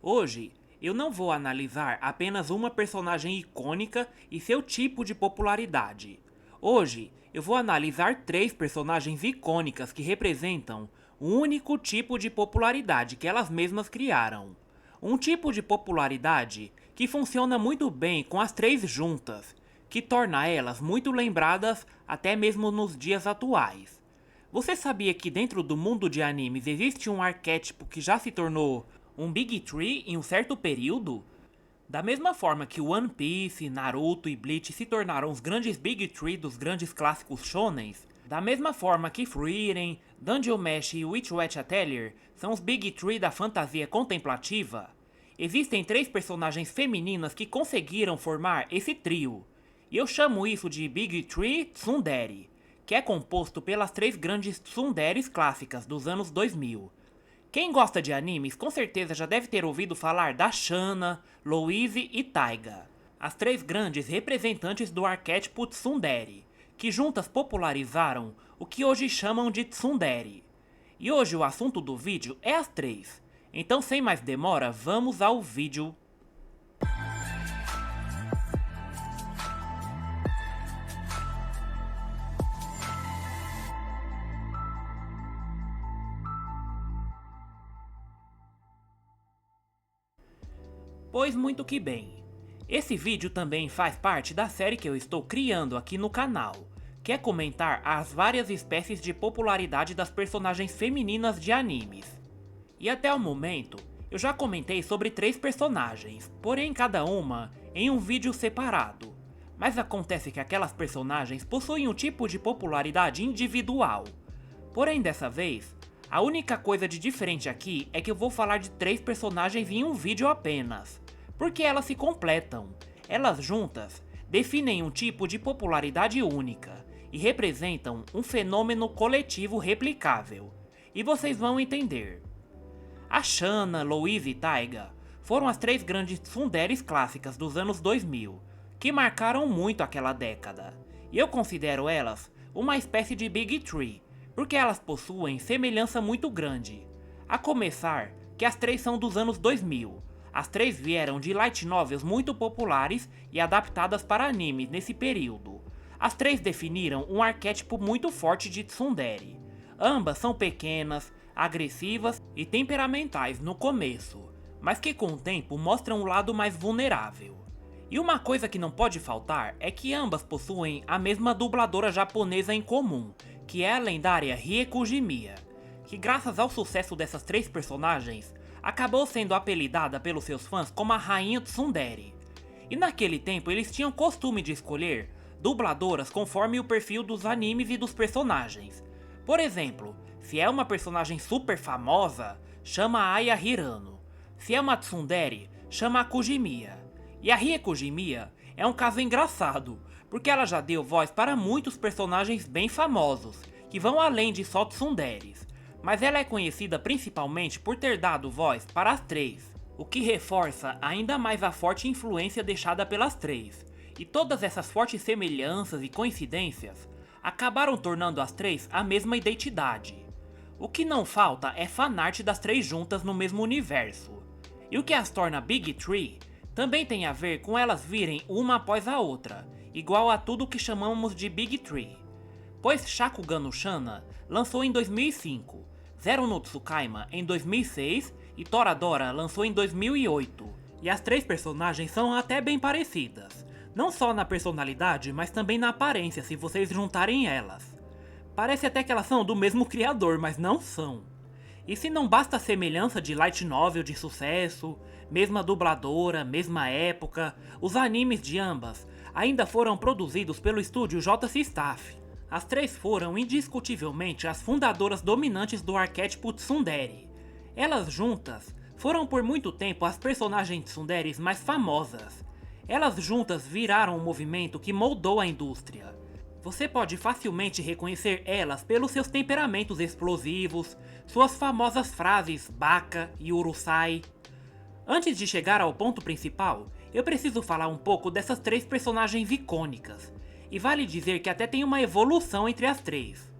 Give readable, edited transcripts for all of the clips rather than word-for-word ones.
Hoje, eu não vou analisar apenas uma personagem icônica e seu tipo de popularidade. Hoje, eu vou analisar três personagens icônicas que representam um único tipo de popularidade que elas mesmas criaram. Um tipo de popularidade que funciona muito bem com as três juntas, que torna elas muito lembradas até mesmo nos dias atuais. Você sabia que dentro do mundo de animes existe um arquétipo que já se tornou um Big Three em um certo período? Da mesma forma que One Piece, Naruto e Bleach se tornaram os grandes Big Three dos grandes clássicos shonens, da mesma forma que Frieren, Dungeon Mesh e Witch Atelier são os Big Three da fantasia contemplativa, existem três personagens femininas que conseguiram formar esse trio, e eu chamo isso de Big Three Tsundere, que é composto pelas três grandes tsunderes clássicas dos anos 2000. Quem gosta de animes com certeza já deve ter ouvido falar da Shana, Louise e Taiga, as três grandes representantes do arquétipo tsundere, que juntas popularizaram o que hoje chamam de tsundere. E hoje o assunto do vídeo é as três, então sem mais demora vamos ao vídeo. Pois muito que bem. Esse vídeo também faz parte da série que eu estou criando aqui no canal, que é comentar as várias espécies de popularidade das personagens femininas de animes. E até o momento, eu já comentei sobre três personagens, porém cada uma em um vídeo separado. Mas acontece que aquelas personagens possuem um tipo de popularidade individual. Porém dessa vez, a única coisa de diferente aqui é que eu vou falar de três personagens em um vídeo apenas, porque elas se completam. Elas juntas definem um tipo de popularidade única e representam um fenômeno coletivo replicável. E vocês vão entender. A Shana, Louise e Taiga foram as três grandes tsunderes clássicas dos anos 2000, que marcaram muito aquela década. E eu considero elas uma espécie de Big Three, porque elas possuem semelhança muito grande. A começar que as três são dos anos 2000. As três vieram de light novels muito populares e adaptadas para animes nesse período. As três definiram um arquétipo muito forte de tsundere. Ambas são pequenas, agressivas e temperamentais no começo, mas que com o tempo mostram um lado mais vulnerável. E uma coisa que não pode faltar é que ambas possuem a mesma dubladora japonesa em comum, que é a lendária Rie Kujimiya, que graças ao sucesso dessas três personagens, acabou sendo apelidada pelos seus fãs como a Rainha Tsundere. E naquele tempo eles tinham costume de escolher dubladoras conforme o perfil dos animes e dos personagens. Por exemplo, se é uma personagem super famosa, chama a Aya Hirano. Se é uma tsundere, chama a Kujimiya. E a Rie Kujimiya é um caso engraçado, porque ela já deu voz para muitos personagens bem famosos, que vão além de só tsunderes. Mas ela é conhecida principalmente por ter dado voz para as três, o que reforça ainda mais a forte influência deixada pelas três. E todas essas fortes semelhanças e coincidências acabaram tornando as três a mesma identidade. O que não falta é fanart das três juntas no mesmo universo. E o que as torna Big Three também tem a ver com elas virem uma após a outra, igual a tudo que chamamos de Big Three. Pois Shakugan no Shana lançou em 2005, Zero no Tsukaima em 2006 e Toradora lançou em 2008. E as três personagens são até bem parecidas, não só na personalidade, mas também na aparência se vocês juntarem elas. Parece até que elas são do mesmo criador, mas não são. E se não basta a semelhança de light novel de sucesso, mesma dubladora, mesma época, os animes de ambas ainda foram produzidos pelo estúdio JC Staff. As três foram indiscutivelmente as fundadoras dominantes do arquétipo tsundere. Elas juntas foram por muito tempo as personagens tsunderes mais famosas. Elas juntas viraram um movimento que moldou a indústria. Você pode facilmente reconhecer elas pelos seus temperamentos explosivos, suas famosas frases baka e urusai. Antes de chegar ao ponto principal, eu preciso falar um pouco dessas três personagens icônicas. E vale dizer que até tem uma evolução entre as três.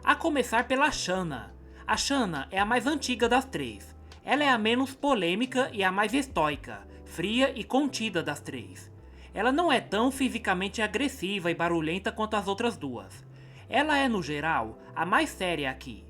A começar pela Shana. A Shana é a mais antiga das três. Ela é a menos polêmica e a mais estoica, fria e contida das três. Ela não é tão fisicamente agressiva e barulhenta quanto as outras duas. Ela é, no geral, a mais séria aqui.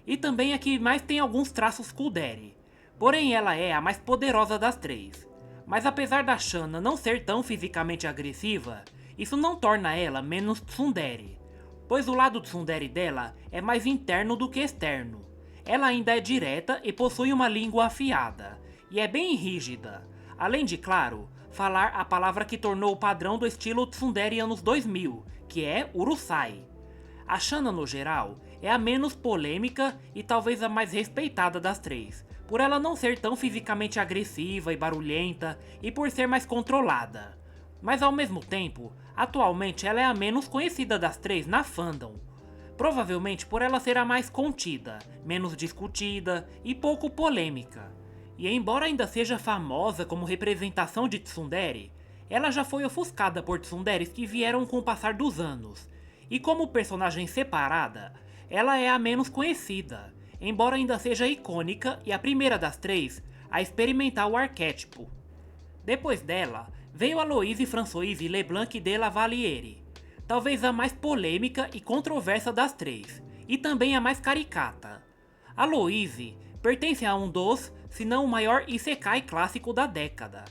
E também a que mais tem alguns traços Kundera. Porém, ela é a mais poderosa das três. Mas apesar da Shanna não ser tão fisicamente agressiva, isso não torna ela menos tsundere, pois o lado tsundere dela é mais interno do que externo. Ela ainda é direta e possui uma língua afiada, e é bem rígida, além de, claro, falar a palavra que tornou o padrão do estilo tsundere anos 2000, que é urusai. A Shanna, no geral, é a menos polêmica e talvez a mais respeitada das três, por ela não ser tão fisicamente agressiva e barulhenta e por ser mais controlada. Mas ao mesmo tempo, atualmente ela é a menos conhecida das três na fandom. Provavelmente por ela ser a mais contida, menos discutida e pouco polêmica. E embora ainda seja famosa como representação de tsundere, ela já foi ofuscada por tsunderes que vieram com o passar dos anos. E como personagem separada, ela é a menos conhecida, embora ainda seja icônica e a primeira das três a experimentar o arquétipo. Depois dela, veio a Louise Françoise Leblanc de la Valliere, talvez a mais polêmica e controversa das três, e também a mais caricata. A Louise pertence a um dos, se não o maior isekai clássico da década.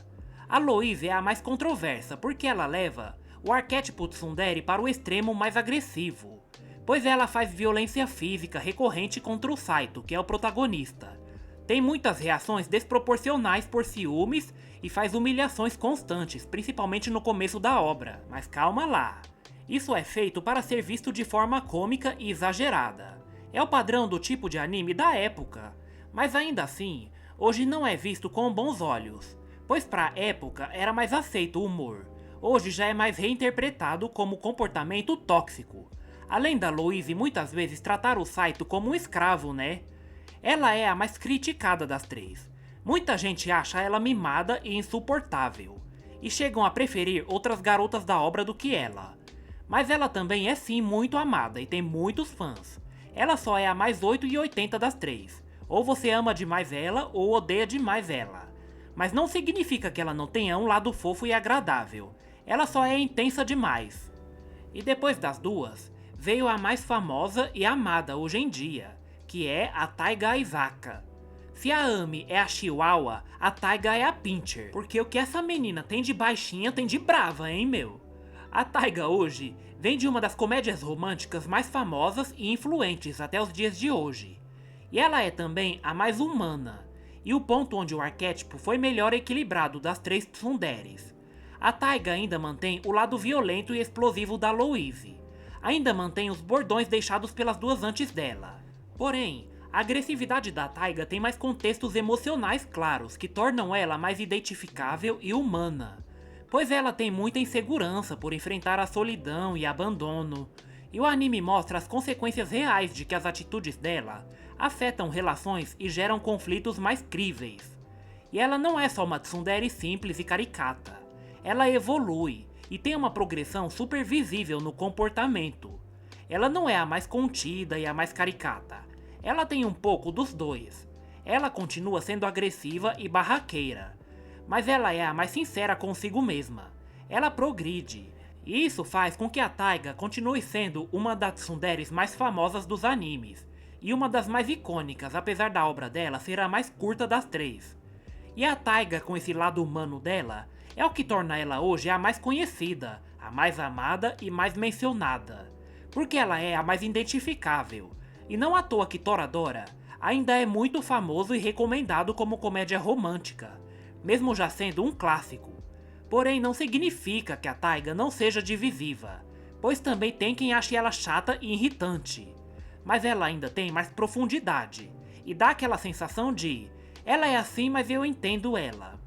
A Louise é a mais controversa porque ela leva o arquétipo tsundere para o extremo mais agressivo, pois ela faz violência física recorrente contra o Saito, que é o protagonista. Tem muitas reações desproporcionais por ciúmes e faz humilhações constantes, principalmente no começo da obra, mas calma lá. Isso é feito para ser visto de forma cômica e exagerada. É o padrão do tipo de anime da época, mas ainda assim, hoje não é visto com bons olhos, pois pra época era mais aceito o humor. Hoje já é mais reinterpretado como comportamento tóxico. Além da Louise muitas vezes tratar o Saito como um escravo, né? Ela é a mais criticada das três. Muita gente acha ela mimada e insuportável, e chegam a preferir outras garotas da obra do que ela. Mas ela também é sim muito amada e tem muitos fãs. Ela só é a mais 8,80 das três. Ou você ama demais ela ou odeia demais ela. Mas não significa que ela não tenha um lado fofo e agradável. Ela só é intensa demais. E depois das duas, veio a mais famosa e amada hoje em dia, que é a Taiga Aizaka. Se a Ami é a Chihuahua, a Taiga é a Pinscher, porque o que essa menina tem de baixinha tem de brava, hein, meu? A Taiga hoje vem de uma das comédias românticas mais famosas e influentes até os dias de hoje. E ela é também a mais humana, e o ponto onde o arquétipo foi melhor equilibrado das três tsunderes. A Taiga ainda mantém o lado violento e explosivo da Louise. Ainda mantém os bordões deixados pelas duas antes dela. Porém, a agressividade da Taiga tem mais contextos emocionais claros que tornam ela mais identificável e humana, pois ela tem muita insegurança por enfrentar a solidão e abandono, e o anime mostra as consequências reais de que as atitudes dela afetam relações e geram conflitos mais críveis. E ela não é só uma tsundere simples e caricata, ela evolui e tem uma progressão super visível no comportamento. Ela não é a mais contida e a mais caricata, ela tem um pouco dos dois. Ela continua sendo agressiva e barraqueira, mas ela é a mais sincera consigo mesma. Ela progride, e isso faz com que a Taiga continue sendo uma das tsunderes mais famosas dos animes, e uma das mais icônicas, apesar da obra dela ser a mais curta das três. E a Taiga, com esse lado humano dela, é o que torna ela hoje a mais conhecida, a mais amada e mais mencionada, porque ela é a mais identificável. E não à toa que Toradora ainda é muito famoso e recomendado como comédia romântica, mesmo já sendo um clássico. Porém, não significa que a Taiga não seja divisiva, pois também tem quem ache ela chata e irritante. Mas ela ainda tem mais profundidade, e dá aquela sensação de ela é assim, mas eu entendo ela.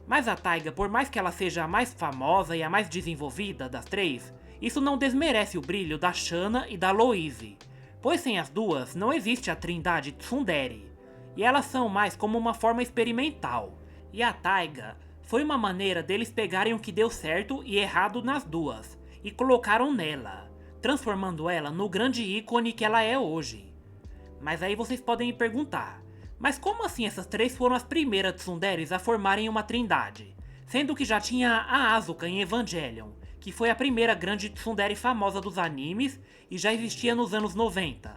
Mas a Taiga, por mais que ela seja a mais famosa e a mais desenvolvida das três, isso não desmerece o brilho da Shanna e da Louise, pois sem as duas não existe a trindade tsundere, e elas são mais como uma forma experimental, e a Taiga foi uma maneira deles pegarem o que deu certo e errado nas duas, e colocaram nela, transformando ela no grande ícone que ela é hoje. Mas aí vocês podem me perguntar, Mas como assim essas três foram as primeiras tsunderes a formarem uma trindade? Sendo que já tinha a Asuka em Evangelion, que foi a primeira grande tsundere famosa dos animes e já existia nos anos 90.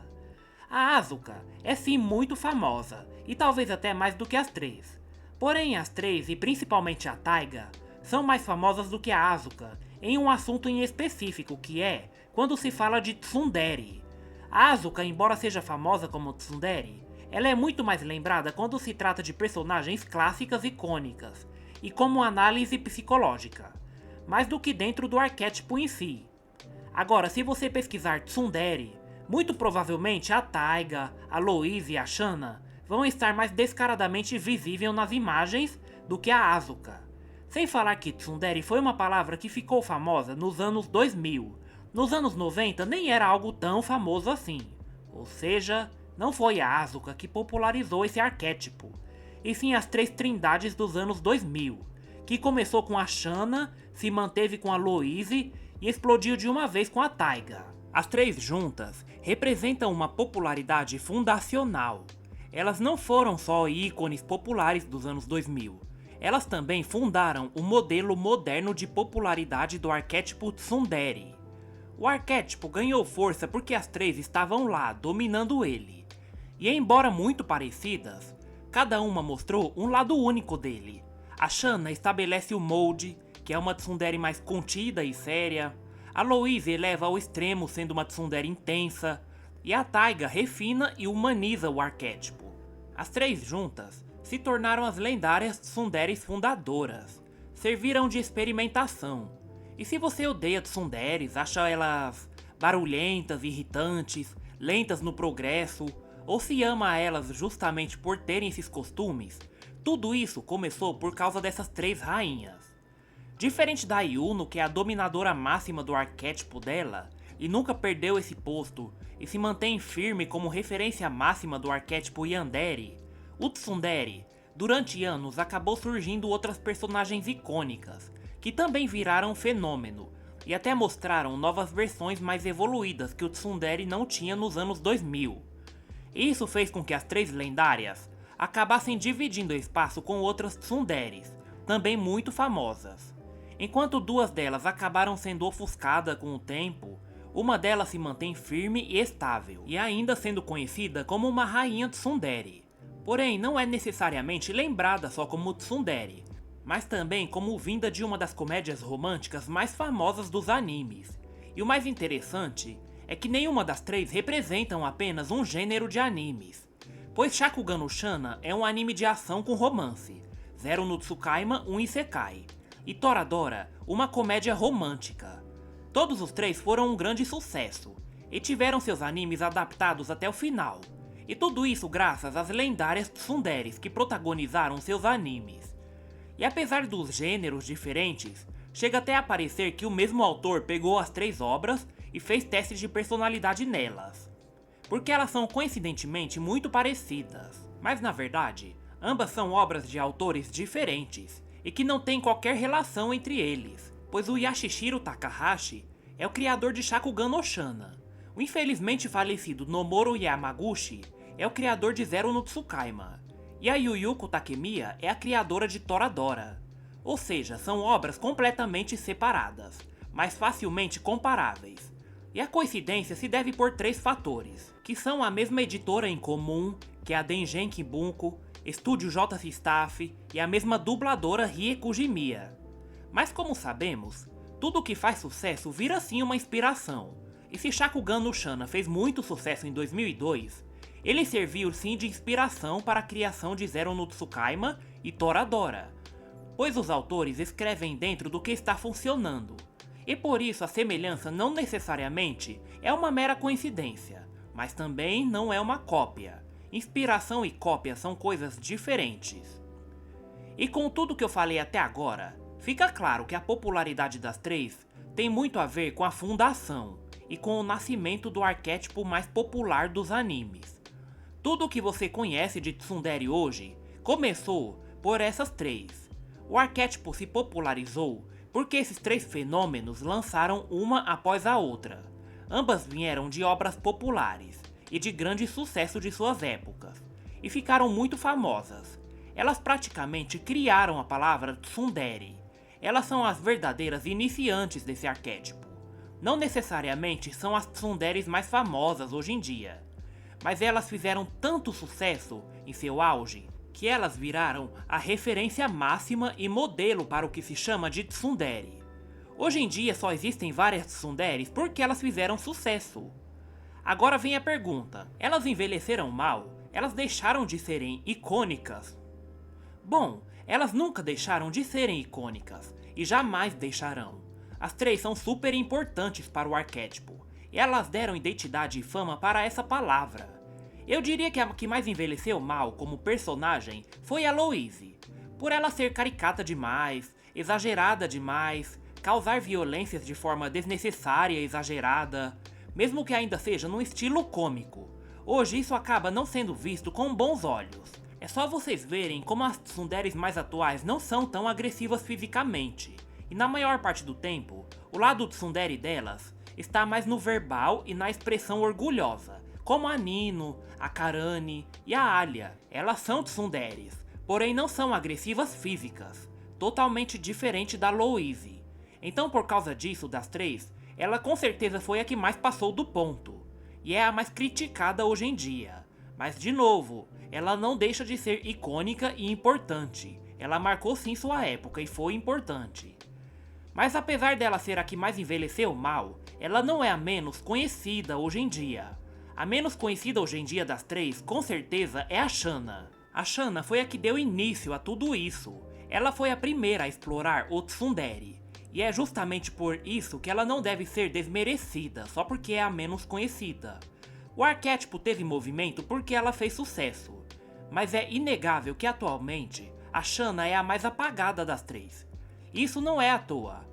A Asuka é sim muito famosa, e talvez até mais do que as três. Porém as três, e principalmente a Taiga, são mais famosas do que a Asuka em um assunto em específico, que é quando se fala de tsundere. A Asuka, embora seja famosa como tsundere, ela é muito mais lembrada quando se trata de personagens clássicas e icônicas, e como análise psicológica, mais do que dentro do arquétipo em si. Agora, se você pesquisar tsundere, muito provavelmente a Taiga, a Louise e a Shanna vão estar mais descaradamente visíveis nas imagens do que a Asuka. Sem falar que tsundere foi uma palavra que ficou famosa nos anos 2000. Nos anos 90 nem era algo tão famoso assim. Ou seja, não foi a Asuka que popularizou esse arquétipo, e sim as três trindades dos anos 2000, que começou com a Shanna, se manteve com a Louise e explodiu de uma vez com a Taiga. As três juntas representam uma popularidade fundacional. Elas não foram só ícones populares dos anos 2000, elas também fundaram o modelo moderno de popularidade do arquétipo tsundere. O arquétipo ganhou força porque as três estavam lá, dominando ele. E embora muito parecidas, cada uma mostrou um lado único dele. A Shanna estabelece o molde, que é uma tsundere mais contida e séria. A Louise eleva ao extremo, sendo uma tsundere intensa. E a Taiga refina e humaniza o arquétipo. As três juntas se tornaram as lendárias tsunderes fundadoras. Serviram de experimentação. E se você odeia tsunderes, acha elas barulhentas, irritantes, lentas no progresso, ou se ama elas justamente por terem esses costumes, tudo isso começou por causa dessas três rainhas. Diferente da Yuno, que é a dominadora máxima do arquétipo dela, e nunca perdeu esse posto, e se mantém firme como referência máxima do arquétipo Yandere, o tsundere, durante anos acabou surgindo outras personagens icônicas, que também viraram um fenômeno, e até mostraram novas versões mais evoluídas que o tsundere não tinha nos anos 2000. Isso fez com que as três lendárias acabassem dividindo espaço com outras tsunderes, também muito famosas. Enquanto duas delas acabaram sendo ofuscadas com o tempo, uma delas se mantém firme e estável, e ainda sendo conhecida como uma rainha tsundere. Porém, não é necessariamente lembrada só como tsundere, mas também como vinda de uma das comédias românticas mais famosas dos animes. E o mais interessante é que nenhuma das três representam apenas um gênero de animes, pois Shakugan no Shana é um anime de ação com romance, Zero no Tsukaima um isekai, e Toradora uma comédia romântica. Todos os três foram um grande sucesso, e tiveram seus animes adaptados até o final, e tudo isso graças às lendárias tsunderes que protagonizaram seus animes. E apesar dos gêneros diferentes, chega até a parecer que o mesmo autor pegou as três obras e fez testes de personalidade nelas, porque elas são coincidentemente muito parecidas, mas na verdade, ambas são obras de autores diferentes e que não tem qualquer relação entre eles, pois o Yashishiro Takahashi é o criador de Shakugan no Shana, o infelizmente falecido Nomoru Yamaguchi é o criador de Zero no Tsukaima, e a Yuyuko Takemiya é a criadora de Toradora. Ou seja, são obras completamente separadas, mas facilmente comparáveis. E a coincidência se deve por três fatores, que são a mesma editora em comum, que é a Dengenki Bunko, Estúdio J. Staff e a mesma dubladora Rie Kujimiya. Mas como sabemos, tudo que faz sucesso vira sim uma inspiração, e se Shakugan no Shana fez muito sucesso em 2002, ele serviu sim de inspiração para a criação de Zero no Tsukaima e Toradora, pois os autores escrevem dentro do que está funcionando, e por isso a semelhança não necessariamente é uma mera coincidência, mas também não é uma cópia. Inspiração e cópia são coisas diferentes. E com tudo que eu falei até agora, fica claro que a popularidade das três tem muito a ver com a fundação e com o nascimento do arquétipo mais popular dos animes. Tudo o que você conhece de tsundere hoje começou por essas três. O arquétipo se popularizou porque esses três fenômenos lançaram uma após a outra. Ambas vieram de obras populares e de grande sucesso de suas épocas. e ficaram muito famosas. Elas praticamente criaram a palavra tsundere. Elas são as verdadeiras iniciantes desse arquétipo. Não necessariamente são as tsunderes mais famosas hoje em dia, mas elas fizeram tanto sucesso em seu auge que elas viraram a referência máxima e modelo para o que se chama de tsundere. Hoje em dia só existem várias tsunderes porque elas fizeram sucesso. Agora vem a pergunta: elas envelheceram mal? Elas deixaram de serem icônicas? Bom, elas nunca deixaram de serem icônicas e jamais deixarão. As três são super importantes para o arquétipo e elas deram identidade e fama para essa palavra. Eu diria que a que mais envelheceu mal como personagem foi a Louise, por ela ser caricata demais, exagerada demais, causar violências de forma desnecessária e exagerada, mesmo que ainda seja num estilo cômico. Hoje isso acaba não sendo visto com bons olhos. É só vocês verem como as tsunderes mais atuais não são tão agressivas fisicamente, e na maior parte do tempo, o lado tsundere delas está mais no verbal e na expressão orgulhosa, como a Nino, a Karane e a Alia. Elas são tsunderes, porém não são agressivas físicas, totalmente diferente da Louise. Então por causa disso das três, ela com certeza foi a que mais passou do ponto, e é a mais criticada hoje em dia. Mas de novo, ela não deixa de ser icônica e importante. Ela marcou sim sua época e foi importante. Mas apesar dela ser a que mais envelheceu mal, ela não é a menos conhecida hoje em dia. A menos conhecida hoje em dia das três, com certeza, é a Shanna. A Shanna foi a que deu início a tudo isso. Ela foi a primeira a explorar o tsundere. E é justamente por isso que ela não deve ser desmerecida, só porque é a menos conhecida. O arquétipo teve movimento porque ela fez sucesso. Mas é inegável que atualmente, a Shanna é a mais apagada das três. Isso não é à toa,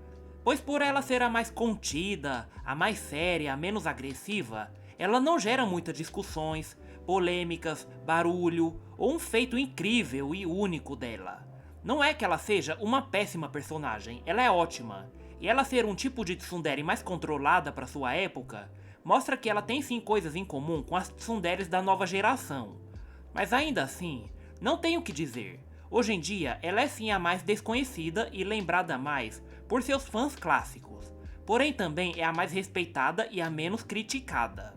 pois por ela ser a mais contida, a mais séria, a menos agressiva, ela não gera muitas discussões, polêmicas, barulho ou um feito incrível e único dela. Não é que ela seja uma péssima personagem, ela é ótima, e ela ser um tipo de tsundere mais controlada para sua época, mostra que ela tem sim coisas em comum com as tsunderes da nova geração. Mas ainda assim, não tenho o que dizer. Hoje em dia, ela é sim a mais desconhecida e lembrada mais por seus fãs clássicos, porém também é a mais respeitada e a menos criticada.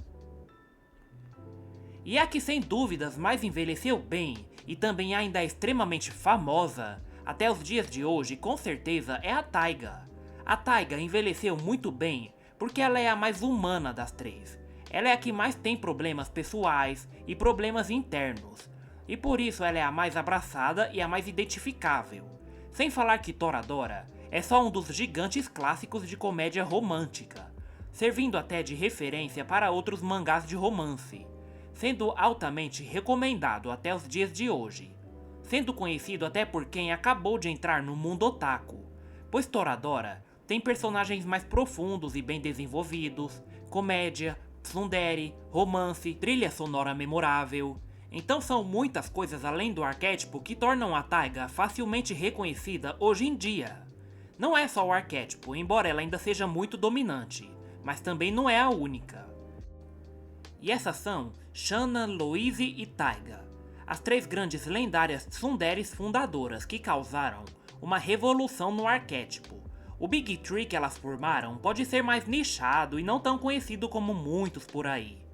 E a que sem dúvidas mais envelheceu bem e também ainda é extremamente famosa, até os dias de hoje com certeza é a Taiga. A Taiga envelheceu muito bem porque ela é a mais humana das três. Ela é a que mais tem problemas pessoais e problemas internos, e por isso ela é a mais abraçada e a mais identificável. Sem falar que Toradora é só um dos gigantes clássicos de comédia romântica, servindo até de referência para outros mangás de romance, sendo altamente recomendado até os dias de hoje, sendo conhecido até por quem acabou de entrar no mundo otaku, pois Toradora tem personagens mais profundos e bem desenvolvidos, comédia, tsundere, romance, trilha sonora memorável. Então são muitas coisas além do arquétipo que tornam a Taiga facilmente reconhecida hoje em dia. Não é só o arquétipo, embora ela ainda seja muito dominante, mas também não é a única. E essas são Shanna, Louise e Taiga, as três grandes lendárias tsunderes fundadoras que causaram uma revolução no arquétipo. O Big Tree que elas formaram pode ser mais nichado e não tão conhecido como muitos por aí.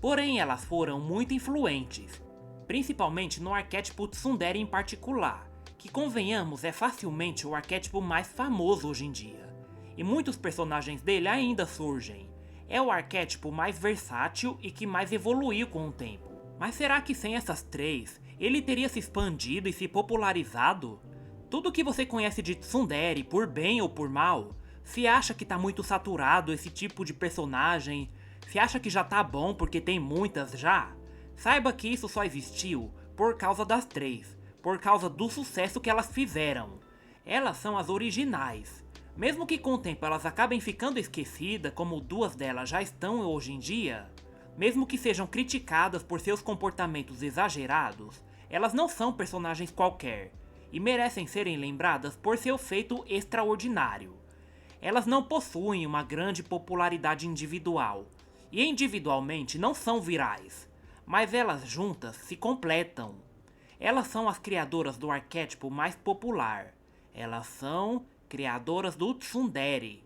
Porém, elas foram muito influentes, principalmente no arquétipo tsundere em particular, que convenhamos é facilmente o arquétipo mais famoso hoje em dia, e muitos personagens dele ainda surgem. É o arquétipo mais versátil e que mais evoluiu com o tempo. Mas será que sem essas três, ele teria se expandido e se popularizado? Tudo que você conhece de tsundere, por bem ou por mal, se acha que tá muito saturado esse tipo de personagem, se acha que já tá bom porque tem muitas já, saiba que isso só existiu por causa das três, por causa do sucesso que elas fizeram. Elas são as originais. Mesmo que com o tempo elas acabem ficando esquecidas, como duas delas já estão hoje em dia, mesmo que sejam criticadas por seus comportamentos exagerados, elas não são personagens qualquer, e merecem serem lembradas por seu feito extraordinário. Elas não possuem uma grande popularidade individual, e individualmente não são virais, mas elas juntas se completam. Elas são as criadoras do arquétipo mais popular. Elas são criadoras do tsundere,